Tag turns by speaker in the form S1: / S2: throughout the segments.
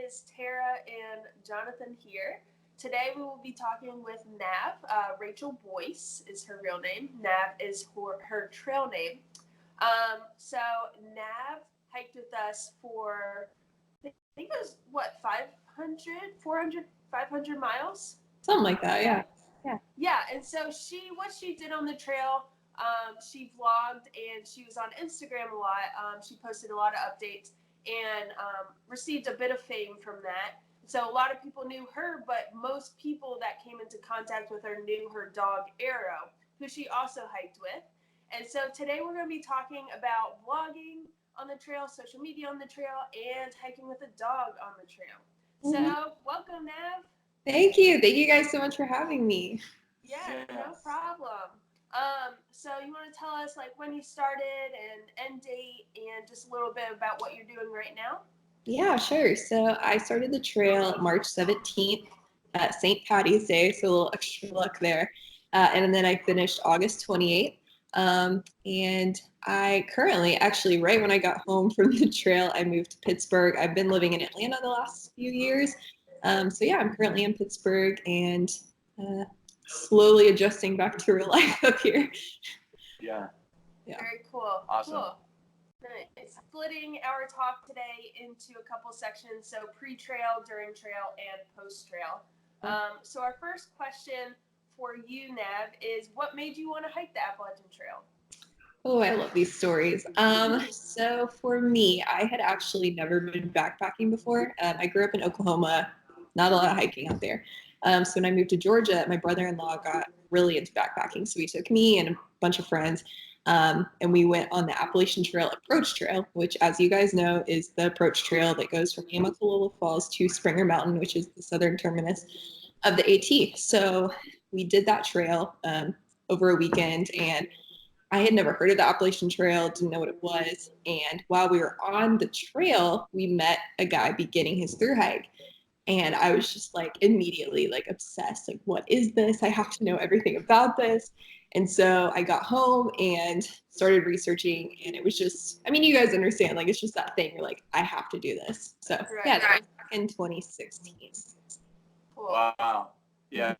S1: is Tara and Jonathan here. Today we will be talking with Nav. Rachel Boyce is her real name. Nav is her trail name. So Nav hiked with us for, I think it was, 500, 400, 500 miles?
S2: Something like that, yeah.
S1: Yeah, and so what she did on the trail, she vlogged and she was on Instagram a lot. She posted a lot of updates and received a bit of fame from that. So a lot of people knew her, but most people that came into contact with her knew her dog Arrow, who she also hiked with. And so today we're going to be talking about vlogging on the trail, social media on the trail, and hiking with a dog on the trail. So welcome, Nav.
S2: Thank you. Thank you guys so much for having me.
S1: Yeah, no problem. So you want to tell us like when you started and end date and just a little bit about what you're doing right now?
S2: Yeah, sure. So I started the trail March 17th at St. Patty's Day, so a little extra luck there. And then I finished August 28th. And I currently, actually, right when I got home from the trail, I moved to Pittsburgh. I've been living in Atlanta the last few years. So yeah, I'm currently in Pittsburgh and slowly adjusting back to real life up here.
S3: Yeah.
S1: Very cool.
S3: Awesome.
S1: Cool. Nice. Splitting our talk today into a couple sections, so pre-trail, during trail, and post-trail. So our first question for you, Nav, is what made you want to hike the Appalachian Trail?
S2: Oh, I love these stories. So for me, I had actually never been backpacking before. I grew up in Oklahoma, not a lot of hiking out there. So when I moved to Georgia, my brother-in-law got really into backpacking. So he took me and a bunch of friends, and we went on the Appalachian Trail Approach Trail, which, as you guys know, is the approach trail that goes from Yamakalula Falls to Springer Mountain, which is the southern terminus of the AT. So we did that trail over a weekend, and I had never heard of the Appalachian Trail, didn't know what it was. And while we were on the trail, we met a guy beginning his thru hike. And I was just like immediately like obsessed. Like, what is this? I have to know everything about this. And so I got home and started researching. And it was just, I mean, you guys understand, like, it's just that thing. You're like, I have to do this. So yeah, that was back in 2016.
S1: Cool.
S3: Wow. Yeah.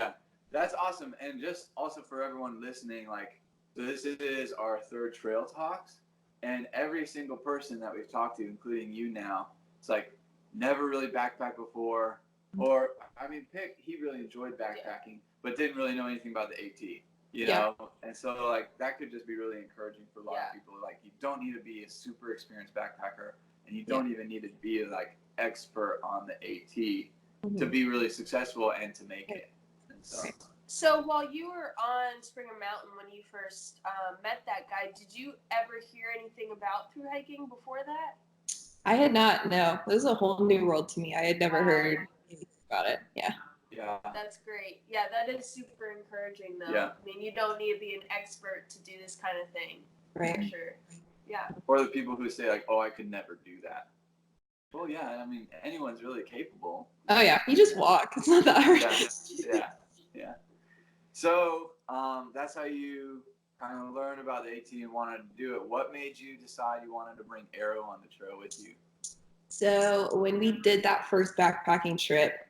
S3: That's awesome. And just also for everyone listening, like, this is our third trail talks. And every single person that we've talked to, including you now, it's like, never really backpacked before, or I mean, he really enjoyed backpacking, but didn't really know anything about the AT, you know? And so like that could just be really encouraging for a lot of people. Like you don't need to be a super experienced backpacker, and you don't even need to be like expert on the AT to be really successful and to make it. And
S1: so while you were on Springer Mountain when you first met that guy, did you ever hear anything about thru hiking before that?
S2: I had not, no. This is a whole new world to me. I had never heard anything about it. Yeah.
S1: Yeah. That's great. Yeah, that is super encouraging though.
S3: Yeah.
S1: I mean, you don't need to be an expert to do this kind of thing.
S2: Right.
S1: For sure. Yeah.
S3: Or the people who say like, oh, I could never do that. Well, yeah, I mean, anyone's really capable.
S2: Oh yeah, you just walk. It's not that hard.
S3: Yeah. So that's how you kind of learn about the AT and wanted to do it. What made you decide you wanted to bring Arrow on the trail with you?
S2: So when we did that first backpacking trip,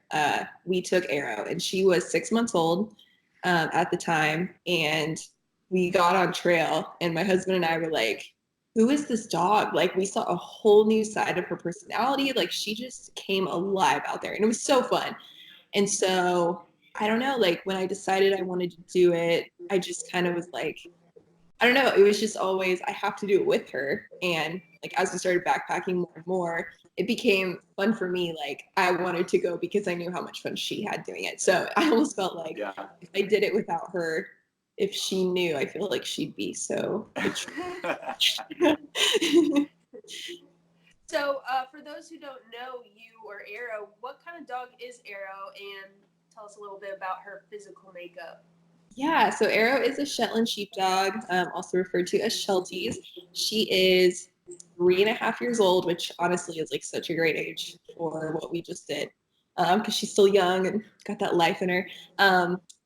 S2: we took Arrow, and she was 6 months old at the time. And we got on trail, and my husband and I were like, who is this dog? Like, we saw a whole new side of her personality. Like, she just came alive out there, and it was so fun. And so I don't know, like when I decided I wanted to do it, I just kind of was like, I don't know, it was just always, I have to do it with her. And like, as we started backpacking more and more, it became fun for me. Like, I wanted to go because I knew how much fun she had doing it. So I almost felt like if I did it without her, if she knew, I feel like she'd be so.
S1: So for those who don't know you or Arrow, what kind of dog is Arrow? And tell us a little bit about her physical makeup.
S2: Yeah, so Arrow is a Shetland sheepdog, also referred to as Shelties. She is 3.5 years old, which honestly is like such a great age for what we just did, because she's still young and got that life in her.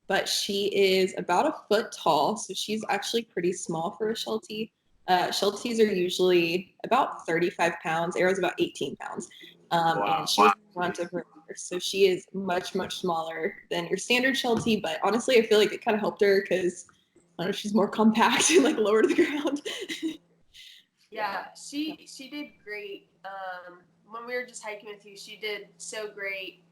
S2: But she is about a foot tall, so she's actually pretty small for a Sheltie. Shelties are usually about 35 pounds. Arrow's about 18 pounds.
S3: Wow.
S2: And she's the front of her litter. So she is much, much smaller than your standard Sheltie. But honestly, I feel like it kind of helped her because I don't know, she's more compact and like lower to the ground.
S1: Yeah, she did great. When we were just hiking with you, she did so great.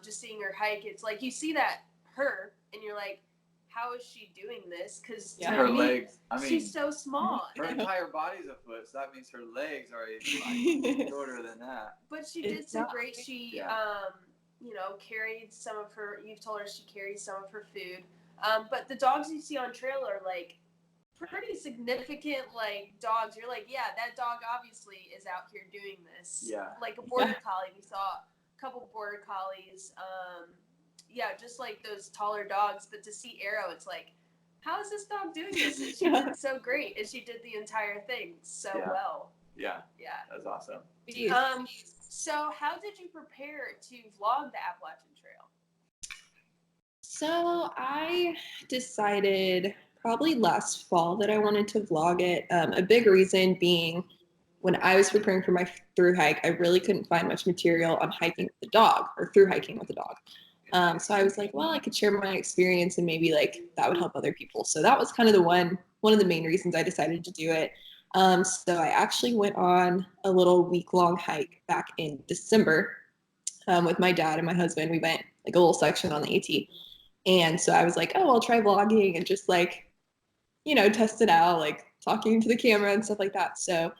S1: Just seeing her hike, it's like you see that her, and you're like, how is she doing this? Because
S2: Yeah.
S3: Her legs, I mean,
S1: she's so small.
S3: her entire body's a foot, so that means her legs are even like shorter than that.
S1: But she did so great. She,
S3: Yeah.
S1: you know, carried some of her. You've told her she carries some of her food. But the dogs you see on trail are like pretty significant, like dogs. You're like, yeah, that dog obviously is out here doing this.
S3: Yeah.
S1: Like a border collie. We saw a couple border collies. Yeah, just like those taller dogs. But to see Arrow, it's like, how is this dog doing this? And she did so great, and she did the entire thing so well.
S3: Yeah.
S1: Yeah.
S3: That's awesome.
S1: So how did you prepare to vlog the Appalachian Trail?
S2: So I decided probably last fall that I wanted to vlog it. A big reason being when I was preparing for my through hike, I really couldn't find much material on hiking with the dog or through hiking with the dog. So I was like, well, I could share my experience and maybe like that would help other people. So that was kind of the one of the main reasons I decided to do it. So I actually went on a little week-long hike back in December with my dad and my husband. We went like a little section on the AT. And so I was like, oh, I'll try vlogging and just like, you know, test it out, like talking to the camera and stuff like that. So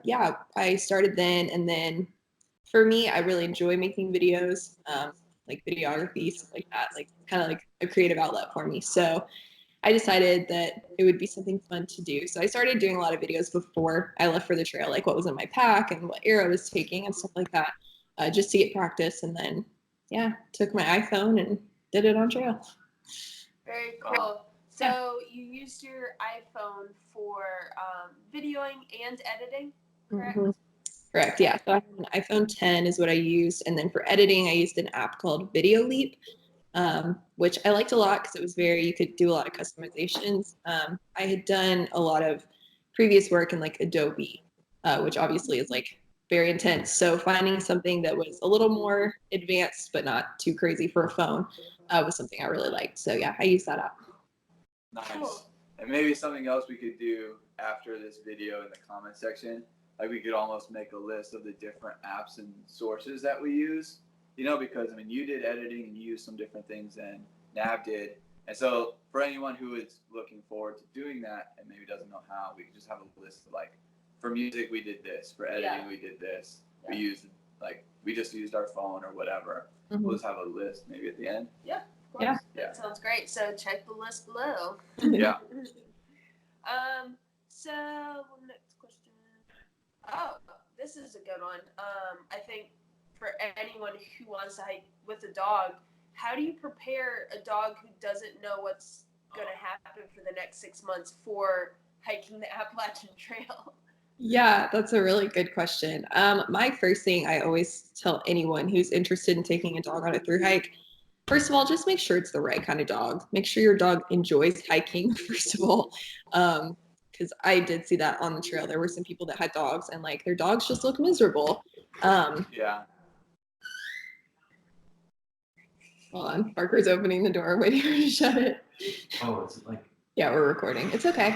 S2: yeah, I started then. And then for me, I really enjoy making videos, like videography, stuff like that, like kind of like a creative outlet for me. So I decided that it would be something fun to do. So I started doing a lot of videos before I left for the trail, like what was in my pack and what Arrow was taking and stuff like that, just to get practice. And then, yeah, took my iPhone and did it on trail.
S1: Very cool. So you used your iPhone for videoing and editing, correct?
S2: Mm-hmm. Correct. Yeah. So I have an iPhone 10 is what I used. And then for editing, I used an app called Video Leap, which I liked a lot because it was you could do a lot of customizations. I had done a lot of previous work in like Adobe, which obviously is like very intense. So finding something that was a little more advanced, but not too crazy for a phone, was something I really liked. So yeah, I used that app.
S3: Nice.
S1: Cool.
S3: And maybe something else we could do after this video in the comment section, like we could almost make a list of the different apps and sources that we use, you know, because I mean, you did editing and you used some different things than Nav did. And so for anyone who is looking forward to doing that and maybe doesn't know how, we could just have a list of like, for music, we did this, for editing, we did this.
S1: Yeah.
S3: We used, like, we just used our phone or whatever.
S2: Mm-hmm.
S3: We'll just have a list maybe at the end.
S1: Yeah. Of course. That sounds great. So check the list below.
S3: Yeah.
S1: So next question. Oh, this is a good one. I think for anyone who wants to hike with a dog, how do you prepare a dog who doesn't know what's going to happen for the next 6 months for hiking the Appalachian Trail?
S2: Yeah, that's a really good question. My first thing I always tell anyone who's interested in taking a dog on a through hike, first of all, just make sure it's the right kind of dog. Make sure your dog enjoys hiking, first of all. Because I did see that on the trail. There were some people that had dogs and like their dogs just look miserable.
S3: Yeah.
S2: Hold on, Parker's opening the door, waiting for her to shut it.
S4: Oh, it's like.
S2: Yeah, we're recording. It's okay.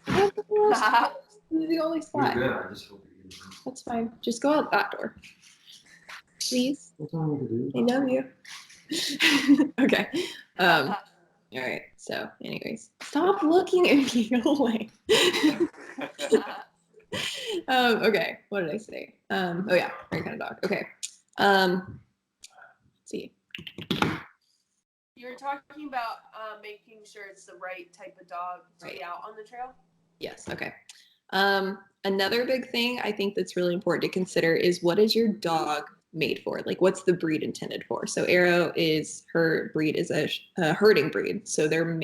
S2: The only spot.
S4: You're good. I just hope you're good.
S2: That's fine. Just go out that door. Please.
S4: What's wrong with you?
S2: I know you. Okay. All right. So, anyways, stop looking at me. Go away. Okay. What did I say? Oh yeah, right kind of dog. Okay. Let's see.
S1: You were talking about making sure it's the right type of dog to be out on the trail.
S2: Yes. Okay. Another big thing I think that's really important to consider is what is your dog made for? Like, what's the breed intended for? So Arrow her breed is a herding breed. So they're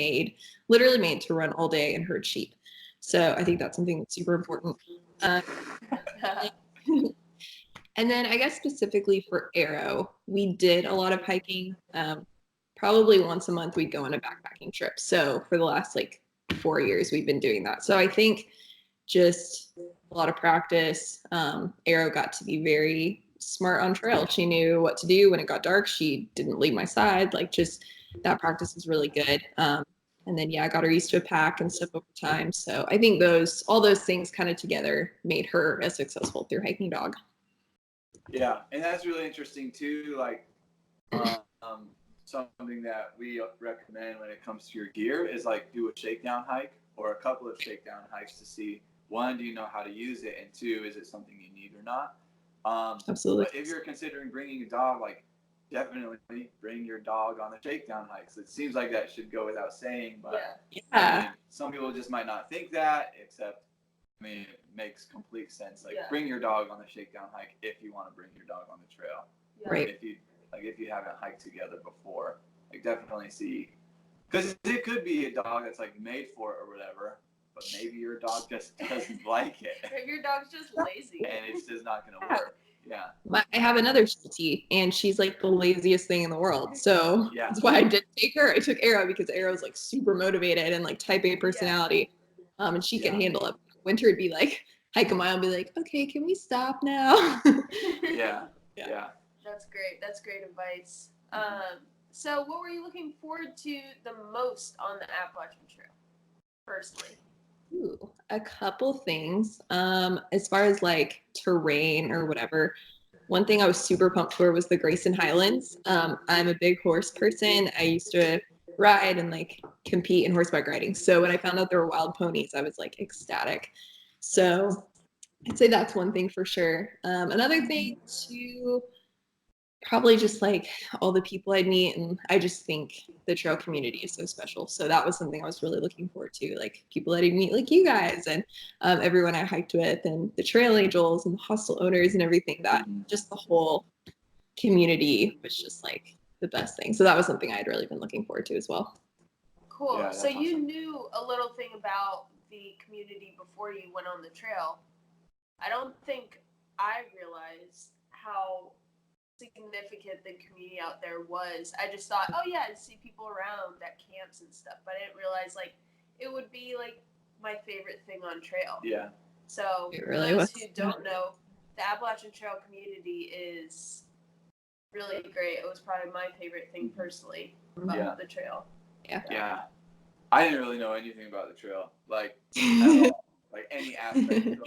S2: literally made to run all day and herd sheep. So I think that's something that's super important. And then I guess specifically for Arrow, we did a lot of hiking. Probably once a month we'd go on a backpacking trip. So for the last like 4 years, we've been doing that. So I think just a lot of practice. Arrow got to be very smart on trail. She knew what to do when it got dark. She didn't leave my side. Like, just that practice was really good. And then, yeah, I got her used to a pack and stuff over time. So I think all those things kind of together made her a successful through hiking dog.
S3: Yeah, and that's really interesting too. Like, something that we recommend when it comes to your gear is like do a shakedown hike or a couple of shakedown hikes to see, one, do you know how to use it, and two, is it something you need or not?
S2: Absolutely.
S3: But if you're considering bringing a dog, like, definitely bring your dog on the shakedown hikes. It seems like that should go without saying, but I mean, some people just might not think that, except, I mean, it makes complete sense. Like, bring your dog on the shakedown hike if you want to bring your dog on the trail.
S2: Right.
S3: If you haven't hiked together before, like, definitely see, because it could be a dog that's like made for it or whatever, but maybe your dog just doesn't like it.
S1: Maybe your dog's just lazy.
S3: And it's just not going to work. Yeah.
S2: I have another Sheltie, and she's like the laziest thing in the world. So that's why I didn't take her. I took Arrow because Arrow's like super motivated and like type A personality. And she can handle it. Winter would be like, hike a mile and be like, okay, can we stop now?
S3: Yeah.
S1: That's great. That's great advice. So what were you looking forward to the most on the Appalachian Trail, personally?
S2: Ooh, a couple things. As far as like terrain or whatever, one thing I was super pumped for was the Grayson Highlands. I'm a big horse person. I used to ride and like compete in horseback riding. So when I found out there were wild ponies, I was like ecstatic. So I'd say that's one thing for sure. Another thing too, probably just like all the people I'd meet, and I just think the trail community is so special. So that was something I was really looking forward to, like people that I'd meet like you guys and everyone I hiked with, and the trail angels and the hostel owners and everything. That just the whole community was just like the best thing. So that was something I had really been looking forward to as well.
S1: Cool.
S3: Yeah,
S1: so you
S3: awesome.
S1: knew a little thing about the community before you went on the trail. I don't think I realized how significant the community out there was. I just thought, oh yeah, I'd see people around at camps and stuff, but I didn't realize like it would be like my favorite thing on trail.
S3: Yeah.
S1: So
S2: It
S1: for
S2: really
S1: those
S2: was.
S1: who don't know, the Appalachian Trail community is really great. It was probably my favorite thing personally about the trail.
S3: Yeah. I didn't really know anything about the trail, like at all, like any aspect.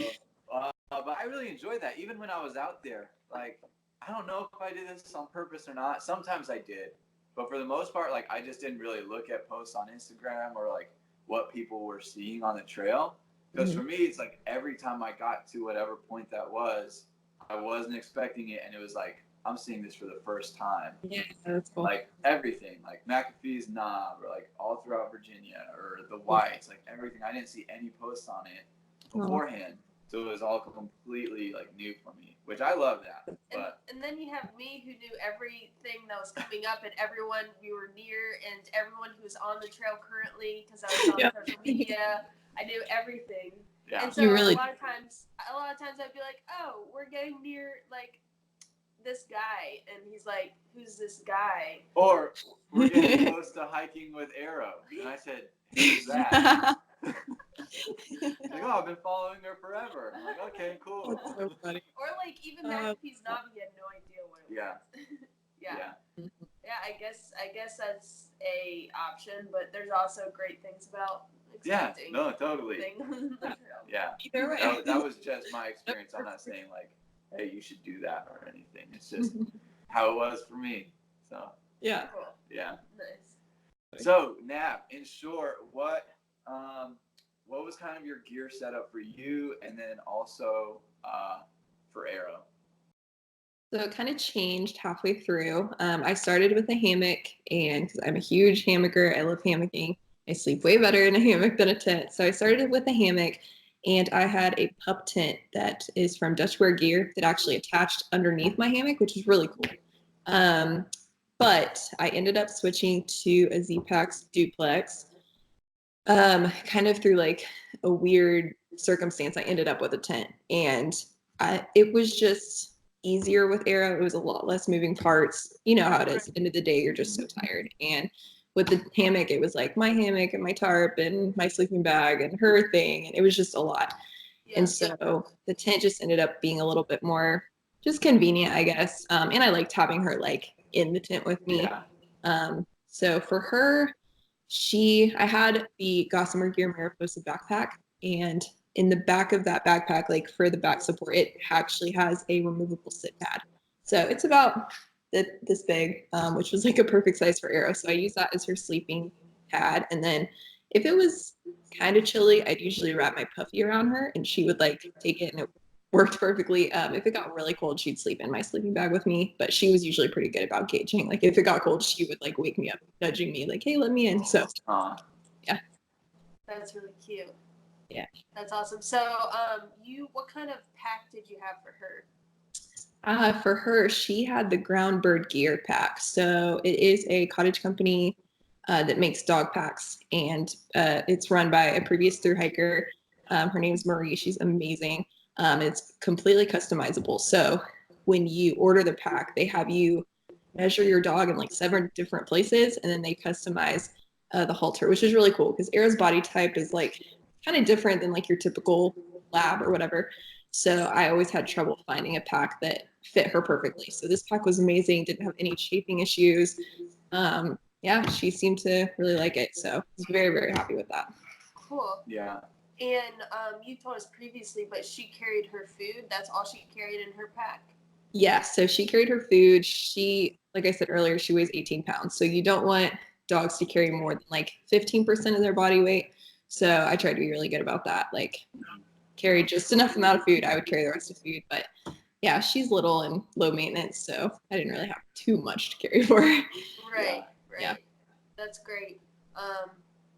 S3: But I really enjoyed that. Even when I was out there, like, I don't know if I did this on purpose or not. Sometimes I did, but for the most part, like, I just didn't really look at posts on Instagram or like what people were seeing on the trail. Because for me, it's like every time I got to whatever point that was, I wasn't expecting it, and it was like, I'm seeing this for the first time.
S2: Yeah, that's cool.
S3: Like everything, like McAfee's Knob, or like all throughout Virginia, or the Whites, like everything. I didn't see any posts on it beforehand, so it was all completely like new for me, which I love that. But
S1: and then you have me, who knew everything that was coming up and everyone we were near and everyone who was on the trail currently, because I was on social media. I knew everything.
S3: yeah,
S1: And so a lot of times I'd be like, oh, we're getting near like this guy, and he's like, who's this guy?
S3: or we're getting close to hiking with Arrow, and I said, who's that? Like, oh, I've been following her forever. I'm like, okay, cool.
S2: That's so funny.
S1: Or like even McAfee's Knob, he had no idea what it was. Yeah, I guess that's a option, but there's also great things about expecting.
S3: Yeah, no, totally. Yeah,
S2: Either way.
S3: that was just my experience. I'm not saying like, hey, you should do that or anything. It's just how it was for me. So
S2: yeah.
S1: Cool.
S3: Yeah.
S1: Nice.
S3: So Nav, in short, what was kind of your gear setup for you, and then also for Arrow?
S2: So it kind of changed halfway through. I started with a hammock, and because I'm a huge hammocker, I love hammocking. I sleep way better in a hammock than a tent. So I started with a hammock, and I had a pup tent that is from Dutch Wear Gear that actually attached underneath my hammock, which is really cool. But I ended up switching to a Z-Pax duplex. Kind of through like a weird circumstance, I ended up with a tent, and it was just easier with Arrow. It was a lot less moving parts. You know how it is. At the end of the day, you're just so tired. And with the hammock, it was like my hammock and my tarp and my sleeping bag and her thing, and it was just a lot. And so the tent just ended up being a little bit more just convenient, I guess. And I liked having her like in the tent with me.
S3: Yeah.
S2: So for her, I had the Gossamer Gear Mariposa backpack, and in the back of that backpack, like for the back support, it actually has a removable sit pad. So it's about this big, which was like a perfect size for Arrow. So I use that as her sleeping pad. And then if it was kind of chilly, I'd usually wrap my puffy around her and she would like take it and it worked perfectly. If it got really cold, she'd sleep in my sleeping bag with me, but she was usually pretty good about gauging. Like if it got cold, she would like wake me up, nudging me like, hey, let me in. So yeah.
S1: That's really cute.
S2: Yeah.
S1: That's awesome. So what kind of pack did you have for her?
S2: For her, she had the Ground Bird Gear pack. So it is a cottage company that makes dog packs, and it's run by a previous thru hiker. Her name's Marie. She's amazing. It's completely customizable. So when you order the pack, they have you measure your dog in like 7 different places, and then they customize the halter, which is really cool because Arrow's body type is like kind of different than like your typical lab or whatever. So I always had trouble finding a pack that fit her perfectly. So this pack was amazing. Didn't have any chafing issues. Yeah, she seemed to really like it. So I was very, very happy with that.
S1: Cool.
S3: Yeah.
S1: And you told us previously, but she carried her food. That's all she carried in her pack.
S2: Yeah, so she carried her food. She, like I said earlier, she weighs 18 pounds. So you don't want dogs to carry more than like 15% of their body weight. So I tried to be really good about that. Like carry just enough amount of food. I would carry the rest of the food. But yeah, she's little and low maintenance. So I didn't really have too much to carry for her.
S1: Right.
S2: Yeah.
S1: That's great.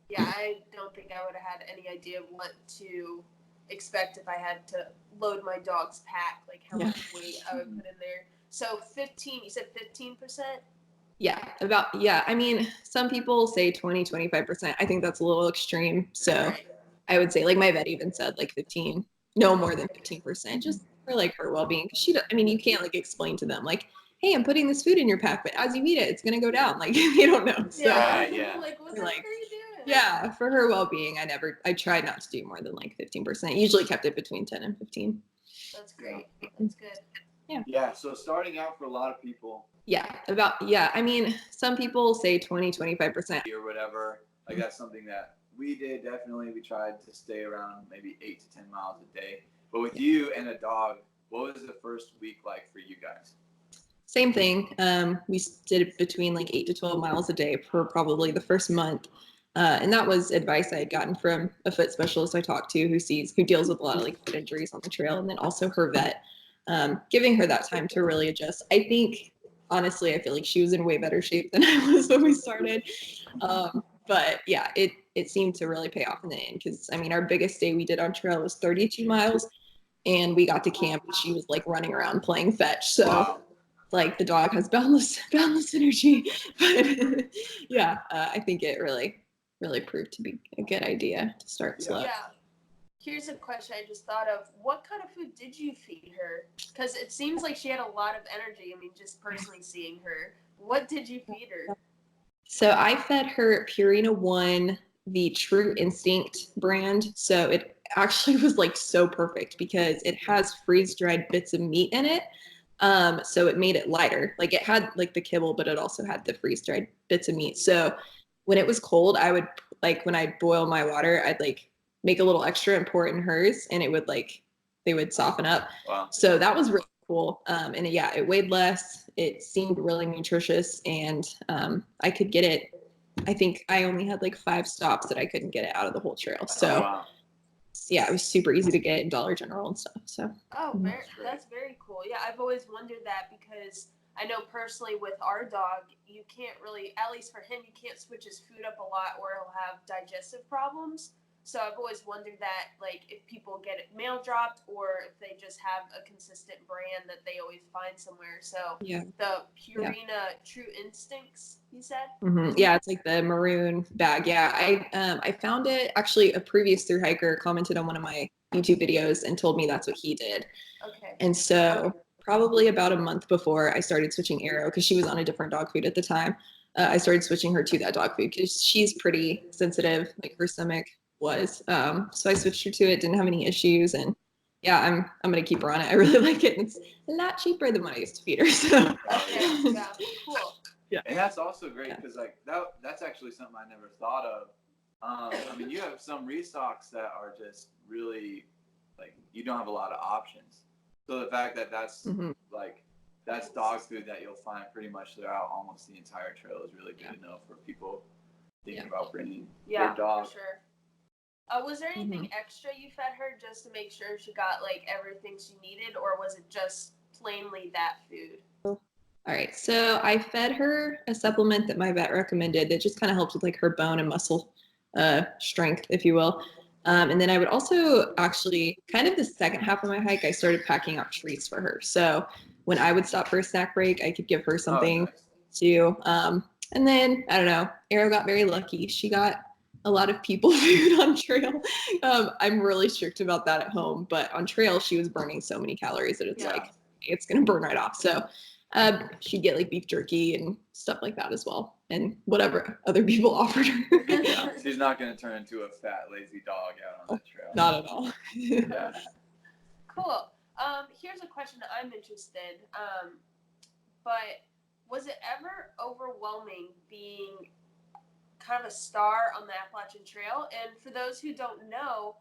S1: Yeah, I don't think I would have had any idea what to expect if I had to load my dog's pack, like how much weight I would put in there. So 15, you said 15%?
S2: Yeah, I mean, some people say 20-25%. I think that's a little extreme. So I would say, like my vet even said, like 15, no more than 15%, just for like her well-being. Because you can't like explain to them like, hey, I'm putting this food in your pack, but as you eat it, it's gonna go down. Like they don't know. So
S3: Yeah.
S1: Like, what the heck are you doing?
S2: yeah, for her well-being, I tried not to do more than like 15%. Usually kept it between 10 and 15.
S1: That's great. That's good.
S3: Yeah. So starting out for a lot of people.
S2: I mean, some people say 20-25%.
S3: Or whatever. Like that's something that we did. Definitely, we tried to stay around maybe 8 to 10 miles a day. But with you and a dog, what was the first week like for you guys?
S2: Same thing. We did it between like 8 to 12 miles a day for probably the first month. And that was advice I had gotten from a foot specialist I talked to who deals with a lot of like foot injuries on the trail, and then also her vet, giving her that time to really adjust. I think, honestly, I feel like she was in way better shape than I was when we started. But yeah, it seemed to really pay off in the end because I mean, our biggest day we did on trail was 32 miles, and we got to camp and she was like running around playing fetch. So like the dog has boundless energy. But yeah, I think it really proved to be a good idea to start slow.
S1: Yeah. Here's a question I just thought of. What kind of food did you feed her? Because it seems like she had a lot of energy. I mean, just personally seeing her. What did you feed her?
S2: So I fed her Purina One, the True Instinct brand. So it actually was like so perfect because it has freeze-dried bits of meat in it. So it made it lighter. Like it had like the kibble, but it also had the freeze-dried bits of meat. So when it was cold, I would like when I'd boil my water, I'd like make a little extra and pour it in hers, and it would like they would soften up.
S3: Wow.
S2: So that was really cool. And yeah, it weighed less. It seemed really nutritious, and I could get it. I think I only had like 5 stops that I couldn't get it out of the whole trail. So yeah, it was super easy to get in Dollar General and stuff. So
S1: That's very cool. Yeah, I've always wondered that because I know personally with our dog, you can't really, at least for him, you can't switch his food up a lot or he'll have digestive problems. So I've always wondered that, like, if people get it mail dropped or if they just have a consistent brand that they always find somewhere. So the Purina True Instincts, you said?
S2: Mm-hmm. Yeah, it's like the maroon bag. Yeah, I found it. Actually, a previous thru hiker commented on one of my YouTube videos and told me that's what he did.
S1: Okay.
S2: And so probably about a month before I started switching Arrow, because she was on a different dog food at the time, I started switching her to that dog food because she's pretty sensitive, like her stomach was. So I switched her to it, didn't have any issues, and yeah, I'm gonna keep her on it. I really like it. And it's a lot cheaper than when I used to feed her. So
S1: Okay, yeah, cool.
S3: And that's also great because like that's actually something I never thought of. I mean, you have some restocks that are just really like you don't have a lot of options. So the fact that that's like that's dog food that you'll find pretty much throughout almost the entire trail is really good to know for people thinking about bringing their dog.
S1: For sure. Was there anything extra you fed her just to make sure she got like everything she needed, or was it just plainly that food?
S2: All right, so I fed her a supplement that my vet recommended that just kind of helps with like her bone and muscle strength, if you will. And then I would also actually, kind of the second half of my hike, I started packing out treats for her. So when I would stop for a snack break, I could give her something to. And then, I don't know, Arrow got very lucky. She got a lot of people food on trail. I'm really strict about that at home, but on trail, she was burning so many calories that it's like, it's going to burn right off. So she'd get like beef jerky and stuff like that as well, and whatever other people offered her.
S3: Yeah, she's not going to turn into a fat, lazy dog out on that trail.
S2: Not at all.
S3: Yeah.
S1: Cool. Here's a question I'm interested. But was it ever overwhelming being kind of a star on the Appalachian Trail? And for those who don't know,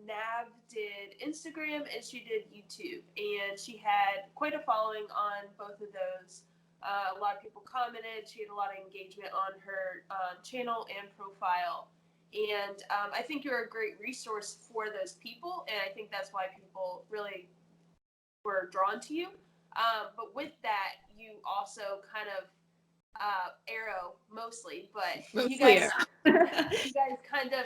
S1: Nav did Instagram and she did YouTube, and she had quite a following on both of those. A lot of people commented. She had a lot of engagement on her channel and profile. And I think you're a great resource for those people, and I think that's why people really were drawn to you. But with that, you also kind of Arrow mostly, but you guys kind of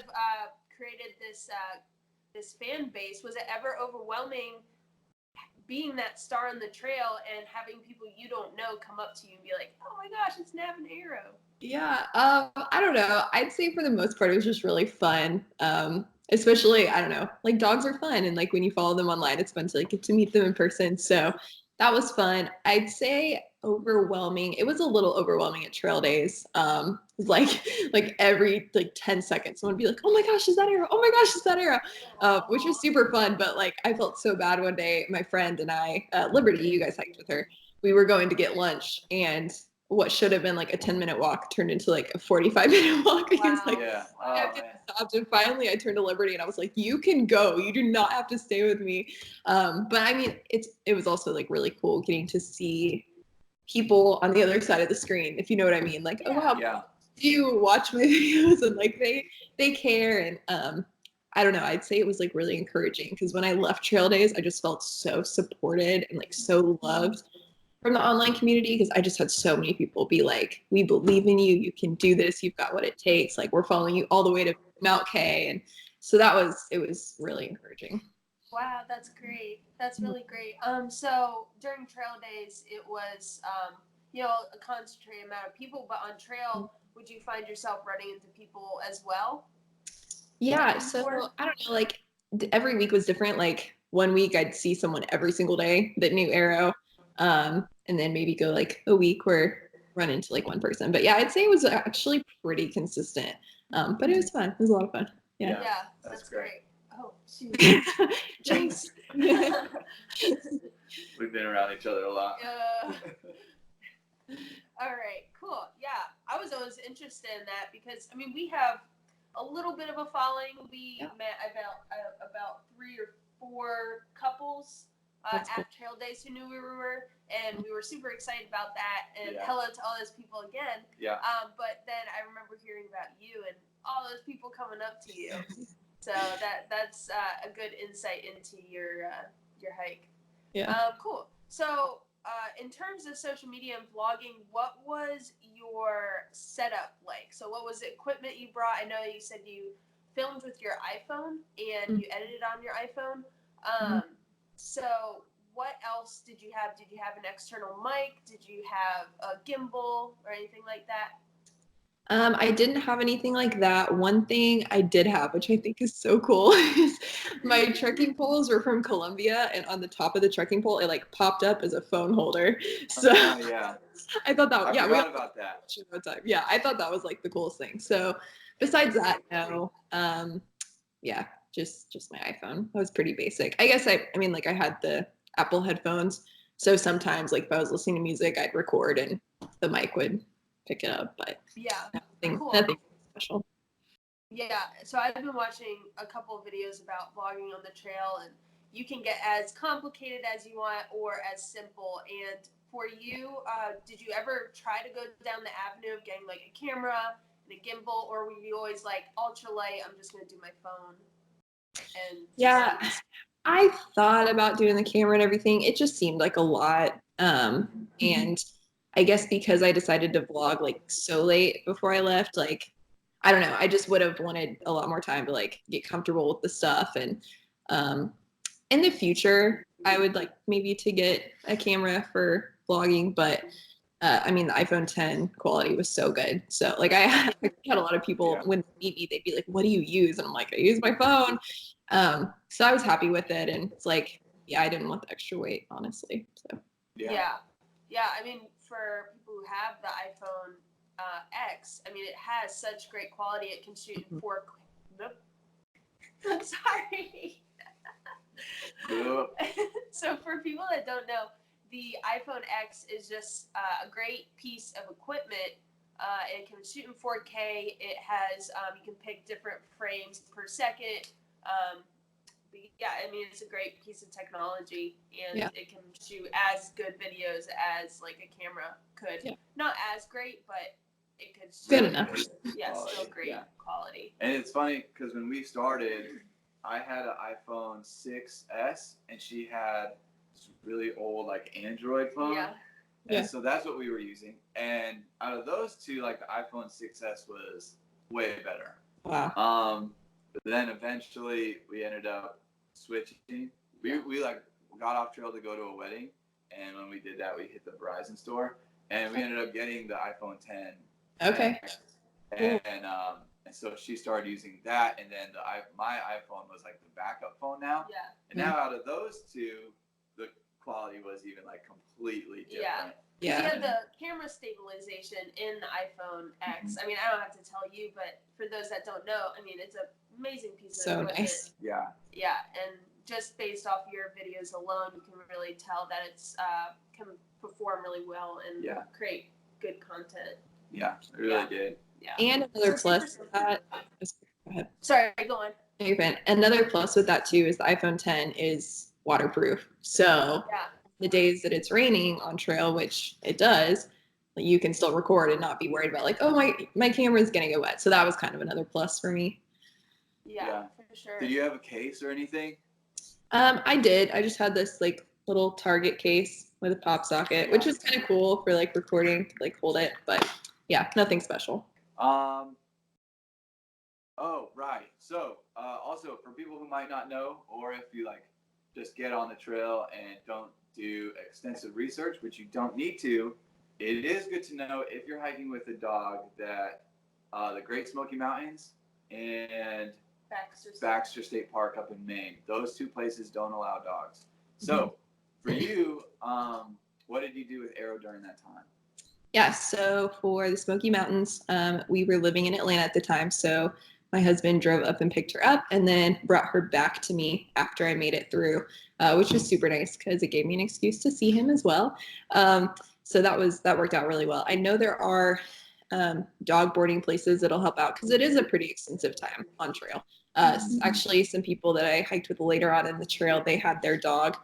S1: created this fan base. Was it ever overwhelming being that star on the trail and having people you don't know come up to you and be like, "Oh my gosh, it's Nav and Arrow"?
S2: Yeah, I don't know. I'd say for the most part, it was just really fun. Especially, I don't know, like dogs are fun, and like when you follow them online, it's fun to like get to meet them in person. So that was fun. I'd say overwhelming. It was a little overwhelming at trail days. Like every like 10 seconds, someone would be like, "Oh my gosh, is that Arrow? Oh my gosh, is that Arrow?" Which was super fun. But like I felt so bad one day. My friend and I, Liberty, you guys hiked with her. We were going to get lunch, and what should have been like a 10-minute walk turned into like a 45-minute walk because like stopped. And finally I turned to Liberty and I was like, you can go, you do not have to stay with me. But I mean, it was also like really cool getting to see people on the other side of the screen, if you know what I mean. Like, oh wow, you watch my videos and like they care. And I don't know, I'd say it was like really encouraging because when I left trail days, I just felt so supported and like so loved from the online community, because I just had so many people be like, "We believe in you. You can do this. You've got what it takes. Like we're following you all the way to Mount K." And so it was really encouraging.
S1: Wow, that's great. That's really great. So during trail days, it was a concentrated amount of people, but on trail, would you find yourself running into people as well?
S2: Yeah. So I don't know. Like every week was different. Like one week I'd see someone every single day that knew Arrow. And then maybe go like a week where run into like one person. But yeah, I'd say it was actually pretty consistent. But it was fun. It was a lot of fun.
S1: Yeah, that's great. Oh, shoot.
S2: Jinx.
S3: We've been around each other a lot.
S1: All right, cool. Yeah, I was always interested in that because I mean we have a little bit of a following. We met about 3 or 4 couples at trail days who knew we were, and we were super excited about that. And hello to all those people again. Yeah. But then I remember hearing about you and all those people coming up to you. So that's a good insight into your hike. Yeah. Cool. So in terms of social media and vlogging, what was your setup like? So what was the equipment you brought? I know you said you filmed with your iPhone and you edited on your iPhone. So what else did you have? Did you have an external mic? Did you have a gimbal or anything like that?
S2: I didn't have anything like that. One thing I did have, which I think is so cool, is my trekking poles were from Colombia, and on the top of the trekking pole, it like popped up as a phone holder. So I thought that,
S3: I forgot about that.
S2: Yeah, I thought that was like the coolest thing. So besides that, no, just my iPhone. That was pretty basic. I guess I mean, like I had the Apple headphones. So sometimes like if I was listening to music, I'd record and the mic would pick it up, but
S1: Yeah.
S2: nothing,
S1: Cool.
S2: nothing special.
S1: Yeah, so I've been watching a couple of videos about vlogging on the trail, and you can get as complicated as you want or as simple. And for you, did you ever try to go down the avenue of getting like a camera and a gimbal, or were you always like ultralight? I'm just gonna do my phone. And
S2: Yeah, I thought about doing the camera and everything. It just seemed like a lot. And I guess because I decided to vlog like so late before I left, like I don't know, I just would have wanted a lot more time to like get comfortable with the stuff. And in the future, I would like maybe to get a camera for vlogging, but I mean, the iPhone 10 quality was so good. So like I had a lot of people when they meet me, they'd be like, "What do you use?" And I'm like, "I use my phone." So I was happy with it, and it's like, yeah, I didn't want the extra weight, honestly. So
S1: yeah. I mean, for people who have the iPhone X, I mean, it has such great quality. It can shoot in 4K. Nope. I'm sorry. So for people that don't know, the iPhone X is just a great piece of equipment. It can shoot in 4K. It has you can pick different frames per second. But yeah, I mean it's a great piece of technology, and it can shoot as good videos as like a camera could.
S2: Yeah.
S1: Not as great, but it could shoot
S2: good enough.
S1: Yeah,
S3: Quality,
S1: still great quality.
S3: And it's funny because when we started, I had an iPhone 6S and she had this really old like Android phone.
S1: Yeah.
S3: And so that's what we were using. And out of those two, like the iPhone 6S was way better.
S2: Wow.
S3: But then eventually we ended up switching. We like got off trail to go to a wedding, and when we did that, we hit the Verizon store, and we ended up getting the iPhone 10.
S2: Okay.
S3: And so she started using that, and then my iPhone was like the backup phone now.
S1: Yeah.
S3: And now out of those two, the quality was even like completely different.
S1: Yeah. You have the camera stabilization in the iPhone X. I mean, I don't have to tell you, but for those that don't know, I mean, it's an amazing piece of equipment.
S2: Nice.
S3: Yeah.
S1: Yeah, and just based off your videos alone, you can really tell that it's can perform really well and create good content.
S3: Yeah, it really did.
S1: Yeah.
S2: And another plus with that. Go ahead.
S1: Sorry, go on.
S2: Another plus with that too is the iPhone 10 is waterproof. So the days that it's raining on trail, which it does, you can still record and not be worried about like, oh my camera's gonna get wet. So that was kind of another plus for me.
S1: Yeah, for sure.
S3: Did you have a case or anything?
S2: I did. I just had this like little Target case with a pop socket, which was kind of cool for like recording, to, like hold it. But yeah, nothing special.
S3: Oh, right. So, also for people who might not know, or if you like just get on the trail and don't do extensive research, which you don't need to, it is good to know if you're hiking with a dog that the Great Smoky Mountains and Baxter State Park up in Maine, those two places don't allow dogs. So for you, what did you do with Arrow during that time?
S2: Yeah, so for the Smoky Mountains, we were living in Atlanta at the time. So my husband drove up and picked her up and then brought her back to me after I made it through, which was super nice because it gave me an excuse to see him as well. So that worked out really well. I know there are dog boarding places that'll help out because it is a pretty extensive time on trail. Actually, some people that I hiked with later on in the trail, they had their dog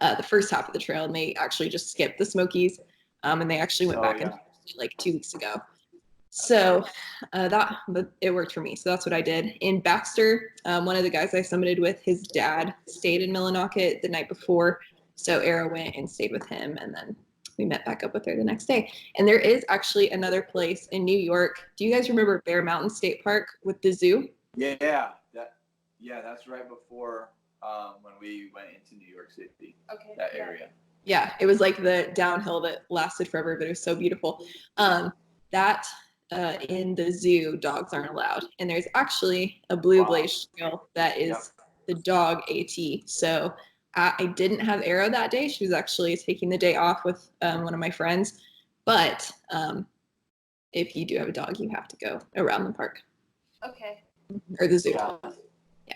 S2: the first half of the trail, and they actually just skipped the Smokies, and they actually went back and like 2 weeks ago. So but it worked for me. So that's what I did. In Baxter, one of the guys I summited with, his dad stayed in Millinocket the night before. So Arrow went and stayed with him, and then we met back up with her the next day. And there is actually another place in New York. Do you guys remember Bear Mountain State Park with the zoo?
S3: Yeah, that's right before when we went into New York City.
S1: Okay.
S3: That area.
S2: Yeah, it was like the downhill that lasted forever, but it was so beautiful. In the zoo, dogs aren't allowed. And there's actually a blue blaze trail that is the dog AT. So I didn't have Arrow that day. She was actually taking the day off with one of my friends. But if you do have a dog, you have to go around the park.
S1: Okay.
S2: Or the zoo.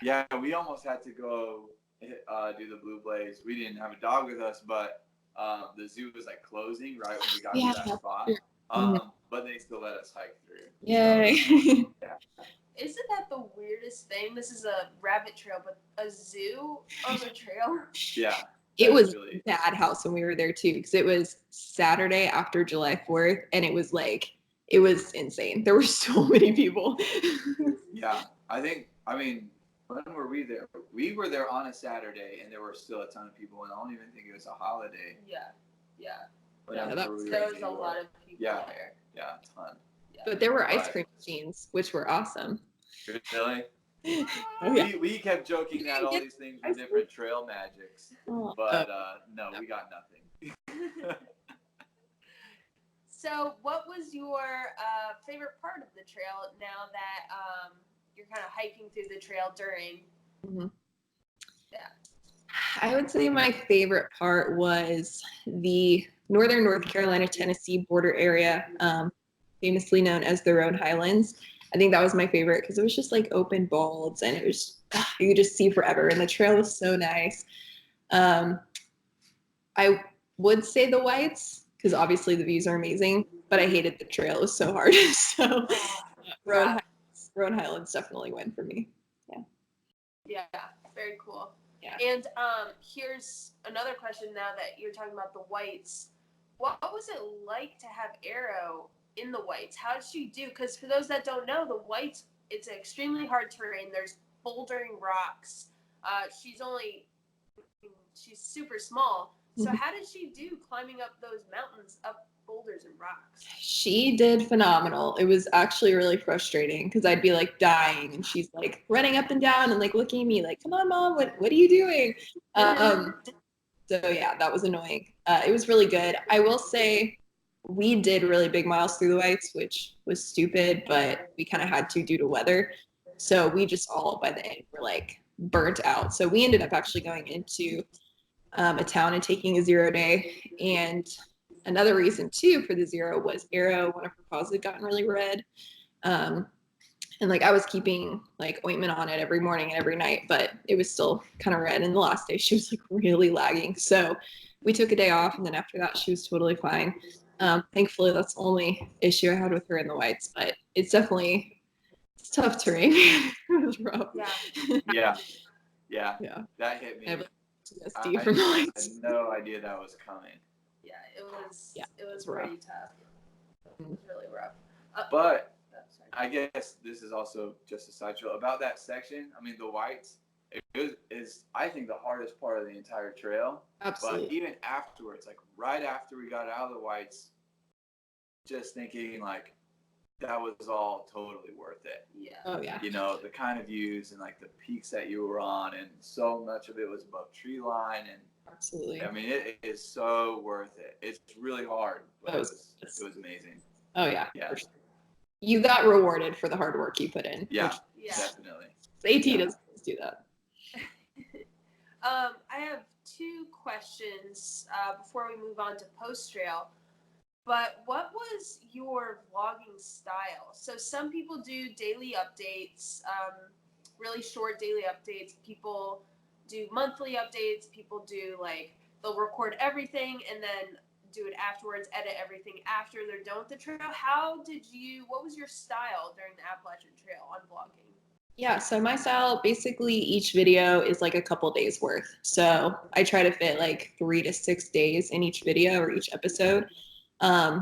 S3: Yeah, we almost had to go do the Blue Blaze. We didn't have a dog with us, but the zoo was like closing right when we got to that spot. But they still let us hike through.
S2: Yay.
S3: So, yeah.
S1: Isn't that the weirdest thing? This is a rabbit trail, but a zoo on the trail?
S3: Yeah.
S2: It was
S3: really
S2: bad house when we were there too, because it was Saturday after July 4th, and it was insane. There were so many people.
S3: Yeah. When were we there? We were there on a Saturday, and there were still a ton of people, and I don't even think it was a holiday.
S1: Yeah.
S2: There
S1: was a lot of people there.
S3: Yeah, a ton.
S1: Yeah.
S2: But there were ice cream machines, which were awesome.
S3: Really?
S2: Oh, yeah.
S3: We kept joking that all these things were different trail magics, but no, we got nothing.
S1: So, what was your favorite part of the trail now that you're kind of hiking through the trail during?
S2: Mhm.
S1: Yeah.
S2: I would say my favorite part was the northern North Carolina, Tennessee border area, famously known as the Rhode Highlands. I think that was my favorite because it was just like open bolds and it was, you could just see forever. And the trail was so nice. I would say the whites because obviously the views are amazing, but I hated the trail. It was so hard. So Rhode Highlands definitely win for me.
S1: Yeah, very cool.
S2: Yeah.
S1: And here's another question now that you're talking about the whites. What was it like to have Arrow in the whites? How did she do? Because for those that don't know, the whites, it's extremely hard terrain. There's bouldering rocks. She's super small. So how did she do climbing up those mountains, up boulders and rocks?
S2: She did phenomenal. It was actually really frustrating because I'd be like dying and she's like running up and down and like looking at me like, come on, Mom, what are you doing? So yeah, that was annoying. It was really good. I will say we did really big miles through the whites, which was stupid, but we kind of had to due to weather. So we just all by the end were like burnt out. So we ended up actually going into a town and taking a 0 day. And another reason too for the 0 was Arrow, one of her paws had gotten really red. And like I was keeping like ointment on it every morning and every night, but it was still kind of red. And the last day she was like really lagging. So we took a day off, and then after that she was totally fine. Thankfully that's the only issue I had with her in the whites, but it's tough terrain. It was rough.
S3: Yeah. That hit me. I
S2: had
S3: no idea that was coming.
S1: Yeah, it was pretty tough. It was really rough.
S3: But I guess this is also just a side trail about that section. I mean, the whites is I think the hardest part of the entire trail.
S2: Absolutely.
S3: But even afterwards, like right after we got out of the whites, just thinking like that was all totally worth it.
S1: Yeah.
S2: Oh yeah.
S3: You know, the kind of views and like the peaks that you were on, and so much of it was above tree line, and
S2: absolutely.
S3: I mean, it is so worth it. It's really hard, but it was amazing.
S2: Oh yeah.
S3: Yeah.
S2: You got rewarded for the hard work you put in.
S3: Yeah, definitely.
S2: AT doesn't do that.
S1: I have 2 questions before we move on to post trail. But what was your vlogging style? So some people do daily updates, really short daily updates. People do monthly updates. People do they'll record everything and then do it afterwards, edit everything after they're done with the trail. What was your style during the Appalachian Trail on vlogging?
S2: Yeah, so my style, basically each video is like a couple days worth. So I try to fit like 3 to 6 days in each video or each episode.